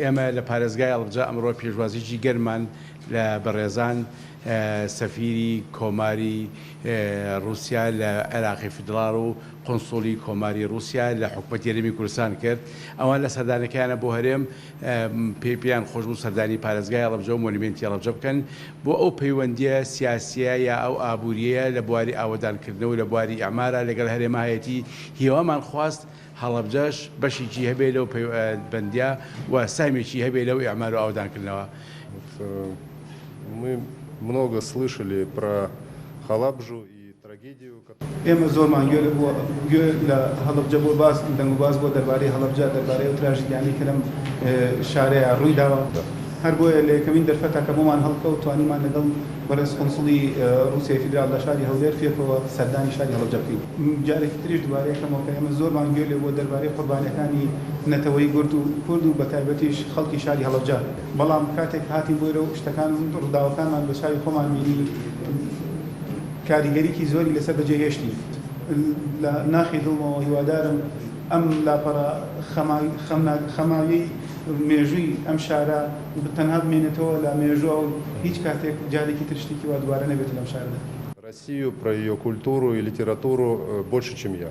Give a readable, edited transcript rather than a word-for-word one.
ئێمە لە پارێزگای هەڵبجە ئەمڕۆ پێشوازیی گەرمان لە بەڕێزان سەفیری کۆماری رووسیا لە عێراقی فدرال و قۆنسوڵی کۆماری رووسیا لە حکومەت یەرێمی کوردستان کرد. ئەوان لە سەردانەکەیانە بۆ هەرێم پێیان خۆش بوو سەردانی پارێزگای هەڵبجە و مۆنیمنتی هەڵبجە بکەن بۆ ئەو پەیوەندیە سیاسیە یا ئەو ئابووریە لە بواری ئاوەدانکردنەوە لە بواری ئەعمارە لەگەڵ هەرێمایەتی هیوامان خواست هەڵەبجەش بەشێکی هەبێت لەو بەندیا و سامێکی هەبێت لەو ئەعمار و ئاوەدانکردنەوە. Мы много слышали про Халабжу и трагедию. ئێمە زۆرمان گوێ لە هەڵەبجە بۆ باس دەنگ و باز بۆ دەربارەی هەڵەبجە دەربارەی و تراژیدیانی کە لەم شارەیە ڕوویداوە. هەر بۆیە لە یەکەمین دەرفەتە کە بۆمان هەڵکەوت توانیمان لەگەڵ بەڕێز قۆنسوڵی رووسیای فیدرال لە شاری هەولێر فێرکەوە سەردانی شاری هەڵەبجە بکەین. جارێکی تریش دوبارەیە کەمەوە کە ئێمە زۆرمان گوێ لێ بۆ دەربارەی قوربانیەکانی نەتەوەی کورد و بەتایبەتیش خەڵکی شاری هەڵەبجە. بەڵام کاتێک هاتین بۆ و شتەکان ڕووداوەکانمان بە چاوی خۆمان بینی کاریگەریکی زۆری لەسەر بەجێهێشتی. لە ناخی دڵمەوە هیوادارم ئەم لاپەڕە خەماوی مێژووی ئەم شارە تەنها بمێنێتەوە لە مێژووە و هیچ کاتێک جارێکی ترشتێکی وا دوبارە نەبێت لەم شاردا. Россию, про ее культуру и литературу больше, чем я.